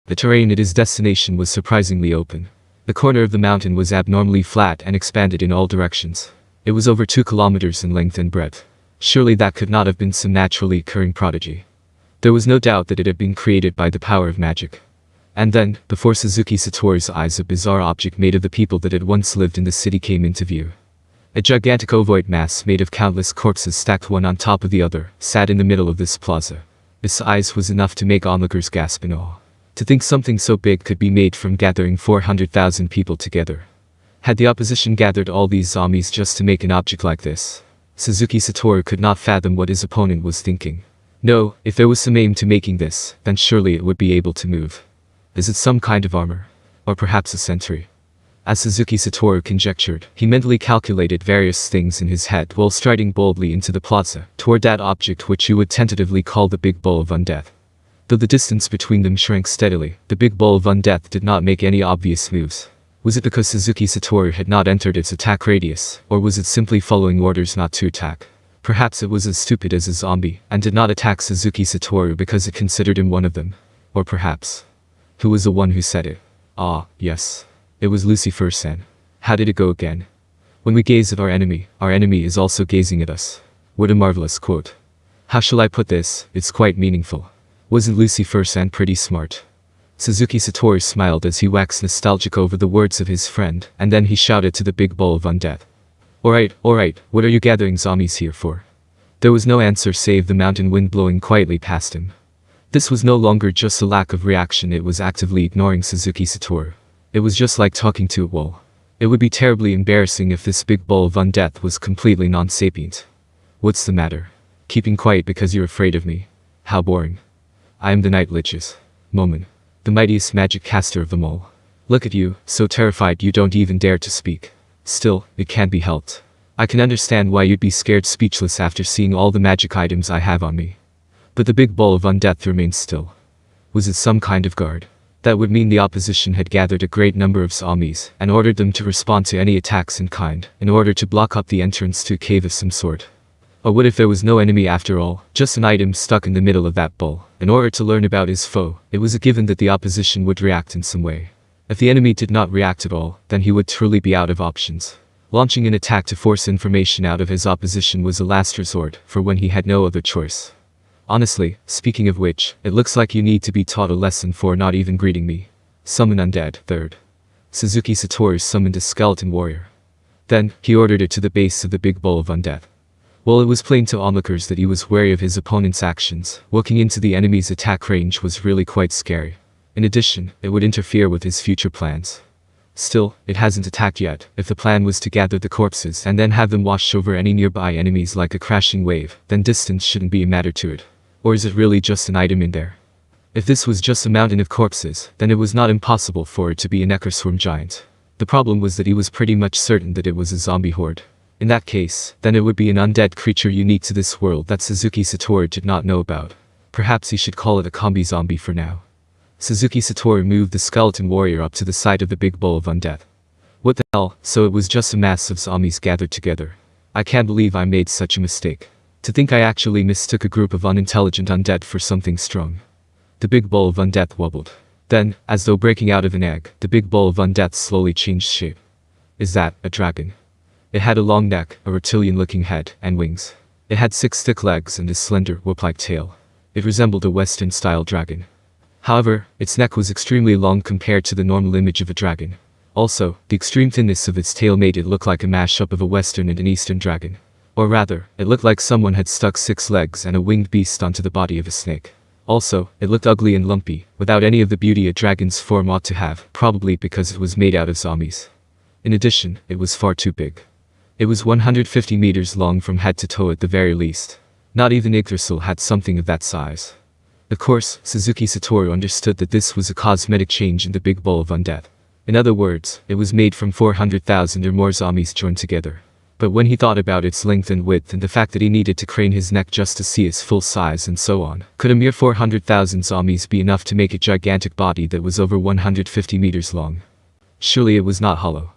The terrain at his destination was surprisingly open. The corner of the mountain was abnormally flat and expanded in all directions. It was over 2 kilometers in length and breadth. Surely that could not have been some naturally occurring prodigy. There was no doubt that it had been created by the power of magic. And then, before Suzuki Satoru's eyes, a bizarre object made of the people that had once lived in the city came into view. A gigantic ovoid mass made of countless corpses stacked one on top of the other, sat in the middle of this plaza. Its size was enough to make onlookers gasp in awe. To think something so big could be made from gathering 400,000 people together. Had the opposition gathered all these zombies just to make an object like this? Suzuki Satoru could not fathom what his opponent was thinking. No, if there was some aim to making this, then surely it would be able to move. Is it some kind of armor? Or perhaps a sentry? As Suzuki Satoru conjectured, he mentally calculated various things in his head while striding boldly into the plaza, toward that object which you would tentatively call the big bowl of undeath. Though the distance between them shrank steadily, the big bowl of undeath did not make any obvious moves. Was it because Suzuki Satoru had not entered its attack radius, or was it simply following orders not to attack? Perhaps it was as stupid as a zombie, and did not attack Suzuki Satoru because it considered him one of them. Or perhaps... who was the one who said it? Ah, yes. It was Lucifer-san. How did it go again? When we gaze at our enemy is also gazing at us. What a marvelous quote. How shall I put this? It's quite meaningful. Wasn't Lucifer-san pretty smart? Suzuki Satoru smiled as he waxed nostalgic over the words of his friend, and then he shouted to the big bowl of undeath. Alright, what are you gathering zombies here for? There was no answer save the mountain wind blowing quietly past him. This was no longer just a lack of reaction, it was actively ignoring Suzuki Satoru. It was just like talking to a wall. It would be terribly embarrassing if this big bowl of undeath was completely non-sapient. What's the matter? Keeping quiet because you're afraid of me? How boring. I am the Night Lich's Momon, the mightiest magic caster of them all. Look at you, so terrified you don't even dare to speak. Still, it can't be helped. I can understand why you'd be scared speechless after seeing all the magic items I have on me. But the big bowl of undeath remained still. Was it some kind of guard? That would mean the opposition had gathered a great number of zombies, and ordered them to respond to any attacks in kind, in order to block up the entrance to a cave of some sort. Or what if there was no enemy after all, just an item stuck in the middle of that bowl? In order to learn about his foe, it was a given that the opposition would react in some way. If the enemy did not react at all, then he would truly be out of options. Launching an attack to force information out of his opposition was a last resort, for when he had no other choice. Honestly, speaking of which, it looks like you need to be taught a lesson for not even greeting me. Summon undead. Third. Suzuki Satoru summoned a skeleton warrior. Then, he ordered it to the base of the big bowl of undeath. Well, it was plain to onlookers that he was wary of his opponent's actions. Walking into the enemy's attack range was really quite scary. In addition, it would interfere with his future plans. Still, it hasn't attacked yet. If the plan was to gather the corpses and then have them wash over any nearby enemies like a crashing wave, then distance shouldn't be a matter to it. Or is it really just an item in there? If this was just a mountain of corpses, then it was not impossible for it to be a necroswarm giant. The problem was that he was pretty much certain that it was a zombie horde. In that case, then it would be an undead creature unique to this world that Suzuki Satoru did not know about. Perhaps he should call it a combi zombie for now. Suzuki Satoru moved the skeleton warrior up to the side of the big bowl of undeath. What the hell, so it was just a mass of zombies gathered together. I can't believe I made such a mistake. To think I actually mistook a group of unintelligent undead for something strong. The big bowl of undeath wobbled. Then, as though breaking out of an egg, the big bowl of undeath slowly changed shape. Is that a dragon? It had a long neck, a reptilian-looking head, and wings. It had 6 thick legs and a slender, whip-like tail. It resembled a Western-style dragon. However, its neck was extremely long compared to the normal image of a dragon. Also, the extreme thinness of its tail made it look like a mashup of a Western and an Eastern dragon. Or rather, it looked like someone had stuck 6 legs and a winged beast onto the body of a snake. Also, it looked ugly and lumpy, without any of the beauty a dragon's form ought to have, probably because it was made out of zombies. In addition, it was far too big. It was 150 meters long from head to toe at the very least. Not even Yggdrasil had something of that size. Of course, Suzuki Satoru understood that this was a cosmetic change in the big bowl of undeath. In other words, it was made from 400,000 or more zombies joined together. But when he thought about its length and width and the fact that he needed to crane his neck just to see its full size and so on, could a mere 400,000 zombies be enough to make a gigantic body that was over 150 meters long? Surely it was not hollow.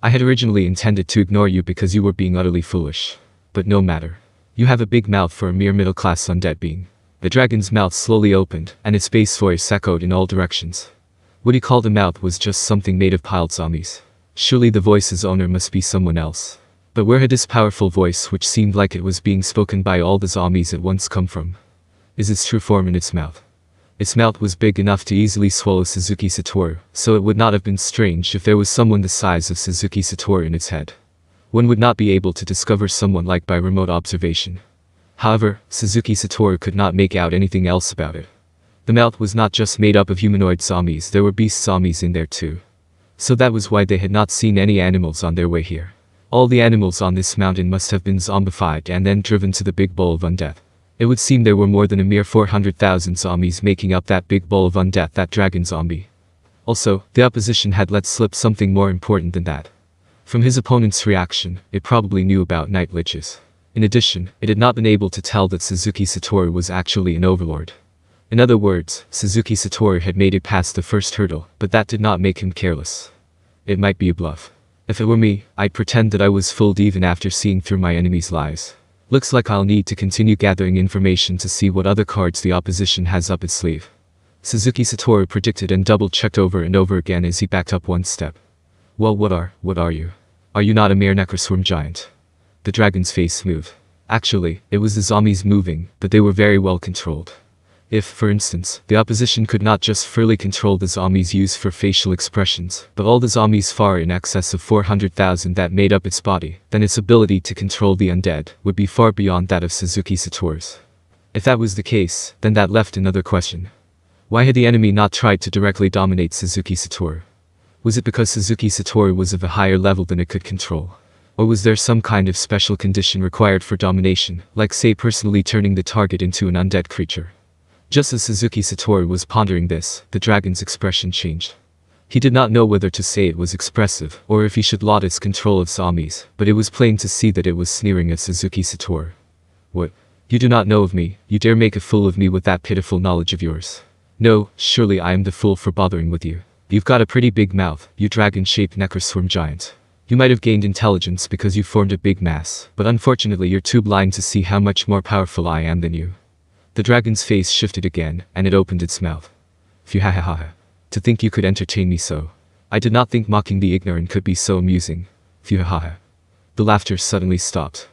I had originally intended to ignore you because you were being utterly foolish. But no matter. You have a big mouth for a mere middle-class undead being. The dragon's mouth slowly opened, and its bass voice echoed in all directions. What he called a mouth was just something made of piled zombies. Surely the voice's owner must be someone else. But where had this powerful voice, which seemed like it was being spoken by all the zombies at once, come from? Is its true form in its mouth? Its mouth was big enough to easily swallow Suzuki Satoru, so it would not have been strange if there was someone the size of Suzuki Satoru in its head. One would not be able to discover someone like by remote observation. However, Suzuki Satoru could not make out anything else about it. The mouth was not just made up of humanoid zombies, there were beast zombies in there too. So that was why they had not seen any animals on their way here. All the animals on this mountain must have been zombified and then driven to the big bowl of undeath. It would seem there were more than a mere 400,000 zombies making up that big bowl of undeath, that dragon zombie. Also, the opposition had let slip something more important than that. From his opponent's reaction, it probably knew about night liches. In addition, it had not been able to tell that Suzuki Satoru was actually an overlord. In other words, Suzuki Satoru had made it past the first hurdle, but that did not make him careless. It might be a bluff. If it were me, I'd pretend that I was fooled even after seeing through my enemy's lies. Looks like I'll need to continue gathering information to see what other cards the opposition has up its sleeve. Suzuki Satoru predicted and double-checked over and over again as he backed up one step. Well, what are you? Are you not a mere necroswarm giant? The dragon's face moved. Actually, it was the zombies moving, but they were very well controlled. If, for instance, the opposition could not just freely control the zombies used for facial expressions, but all the zombies far in excess of 400,000 that made up its body, then its ability to control the undead would be far beyond that of Suzuki Satoru's. If that was the case, then that left another question. Why had the enemy not tried to directly dominate Suzuki Satoru? Was it because Suzuki Satoru was of a higher level than it could control? Or was there some kind of special condition required for domination, like say personally turning the target into an undead creature? Just as Suzuki Satoru was pondering this, the dragon's expression changed. He did not know whether to say it was expressive, or if he should laud its control of zombies, but it was plain to see that it was sneering at Suzuki Satoru. What? You do not know of me, you dare make a fool of me with that pitiful knowledge of yours? No, surely I am the fool for bothering with you. You've got a pretty big mouth, you dragon-shaped necroswarm giant. You might have gained intelligence because you formed a big mass, but unfortunately you're too blind to see how much more powerful I am than you. The dragon's face shifted again, and it opened its mouth. Phew, ha ha ha. To think you could entertain me so. I did not think mocking the ignorant could be so amusing. Phew, ha ha ha. The laughter suddenly stopped.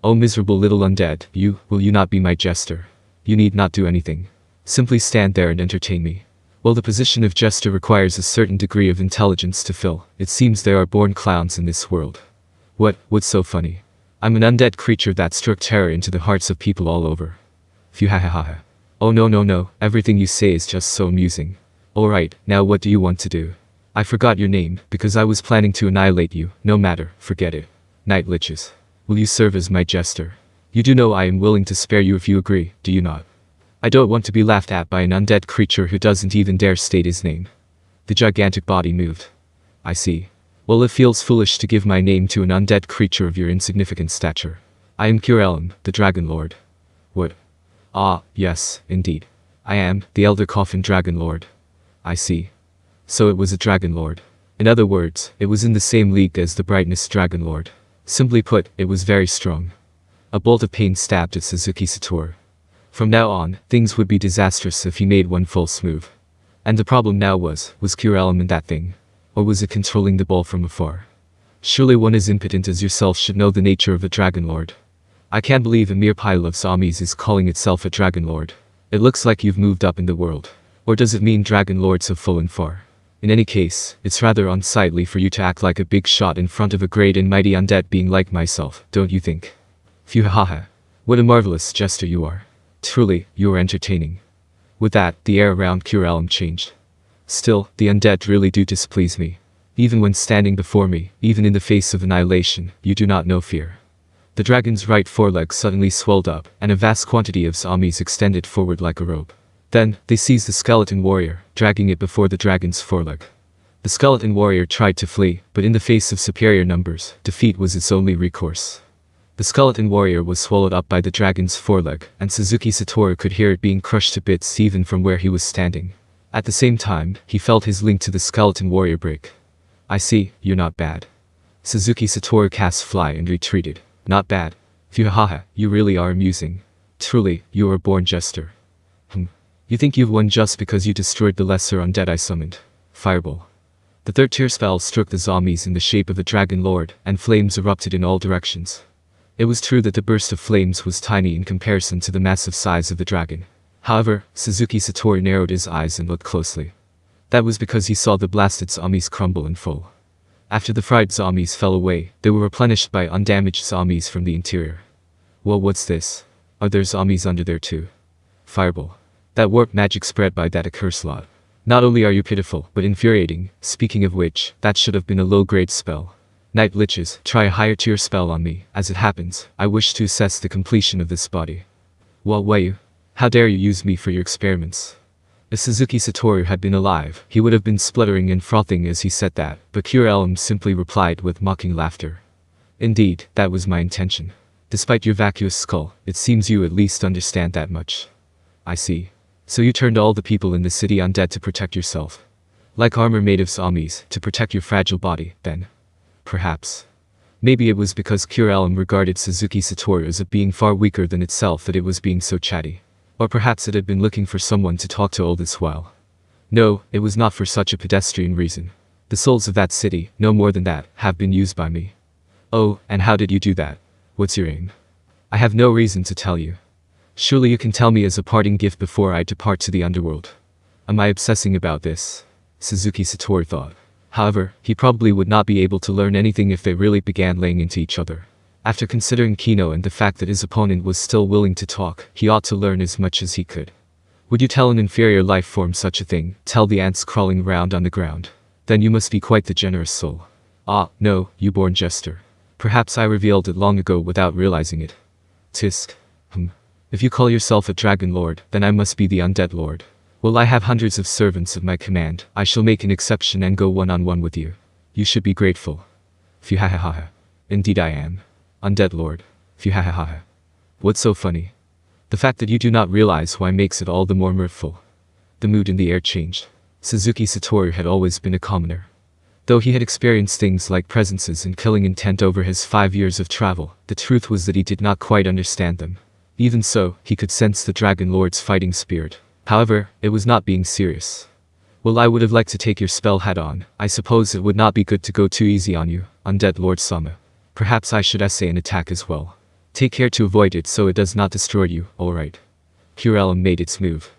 Oh miserable little undead, will you not be my jester? You need not do anything. Simply stand there and entertain me. While the position of jester requires a certain degree of intelligence to fill, it seems there are born clowns in this world. What's so funny? I'm an undead creature that struck terror into the hearts of people all over. Phew, ha ha ha. Oh no, everything you say is just so amusing. Alright, now what do you want to do? I forgot your name, because I was planning to annihilate you. No matter, forget it. Night liches. Will you serve as my jester? You do know I am willing to spare you if you agree, do you not? I don't want to be laughed at by an undead creature who doesn't even dare state his name. The gigantic body moved. I see. Well, it feels foolish to give my name to an undead creature of your insignificant stature. I am Curelum, the Dragon Lord. What? Ah, yes, indeed. I am, the Elder Coffin Dragon Lord. I see. So it was a Dragon Lord. In other words, it was in the same league as the Brightness Dragon Lord. Simply put, it was very strong. A bolt of pain stabbed at Suzuki Satoru. From now on, things would be disastrous if he made one false move. And the problem now was Curelum in that thing? Or was it controlling the ball from afar? Surely one as impotent as yourself should know the nature of a Dragon Lord. I can't believe a mere pile of zombies is calling itself a Dragon Lord. It looks like you've moved up in the world. Or does it mean Dragon Lords have fallen far? In any case, it's rather unsightly for you to act like a big shot in front of a great and mighty undead being like myself, don't you think? Phew ha ha. What a marvelous jester you are. Truly, you are entertaining. With that, the air around Curelum changed. Still, the undead really do displease me. Even when standing before me, even in the face of annihilation, you do not know fear. The dragon's right foreleg suddenly swelled up, and a vast quantity of zombies extended forward like a rope. Then, they seized the skeleton warrior, dragging it before the dragon's foreleg. The skeleton warrior tried to flee, but in the face of superior numbers, defeat was its only recourse. The skeleton warrior was swallowed up by the dragon's foreleg, and Suzuki Satoru could hear it being crushed to bits even from where he was standing. At the same time, he felt his link to the skeleton warrior break. I see, you're not bad. Suzuki Satoru cast fly and retreated. Not bad. Phew ha ha, you really are amusing. Truly, you are a born jester. You think you've won just because you destroyed the lesser undead I summoned. Fireball. The third tier spell struck the zombies in the shape of a dragon lord, and flames erupted in all directions. It was true that the burst of flames was tiny in comparison to the massive size of the dragon. However, Suzuki Satori narrowed his eyes and looked closely. That was because he saw the blasted zombies crumble and fall. After the fried zombies fell away, they were replenished by undamaged zombies from the interior. Well, what's this? Are there zombies under there too? Fireball. That warp magic spread by that accursed lot. Not only are you pitiful, but infuriating. Speaking of which, that should have been a low-grade spell. Night liches, try a higher tier spell on me. As it happens, I wish to assess the completion of this body. Well, Wayu, how dare you use me for your experiments? If Suzuki Satoru had been alive, he would have been spluttering and frothing as he said that, but Cure Elm simply replied with mocking laughter. Indeed, that was my intention. Despite your vacuous skull, it seems you at least understand that much. I see. So you turned all the people in the city undead to protect yourself. Like armor made of zombies, to protect your fragile body, then. Perhaps. Maybe it was because Cure Elm regarded Suzuki Satoru as a being far weaker than itself that it was being so chatty. Or perhaps it had been looking for someone to talk to all this while. No, it was not for such a pedestrian reason. The souls of that city, no more than that, have been used by me. Oh, and how did you do that? What's your aim? I have no reason to tell you. Surely you can tell me as a parting gift before I depart to the underworld. Am I obsessing about this? Suzuki Satoru thought. However, he probably would not be able to learn anything if they really began laying into each other. After considering Kino and the fact that his opponent was still willing to talk, he ought to learn as much as he could. Would you tell an inferior life form such a thing? Tell the ants crawling around on the ground. Then you must be quite the generous soul. Ah, no, you born jester. Perhaps I revealed it long ago without realizing it. Tisk. If you call yourself a dragon lord, then I must be the undead lord. Well, I have hundreds of servants at my command. I shall make an exception and go one-on-one with you. You should be grateful. Phew-ha-ha-ha. Indeed I am. Undead lord. Phew-ha-ha-ha. What's so funny? The fact that you do not realize why makes it all the more mirthful. The mood in the air changed. Suzuki Satoru had always been a commoner. Though he had experienced things like presences and killing intent over his 5 years of travel, the truth was that he did not quite understand them. Even so, he could sense the Dragon Lord's fighting spirit. However, it was not being serious. Well, I would have liked to take your spell hat on. I suppose it would not be good to go too easy on you, Undead Lord Sama. Perhaps I should essay an attack as well. Take care to avoid it so it does not destroy you, alright. Pure Elm made its move.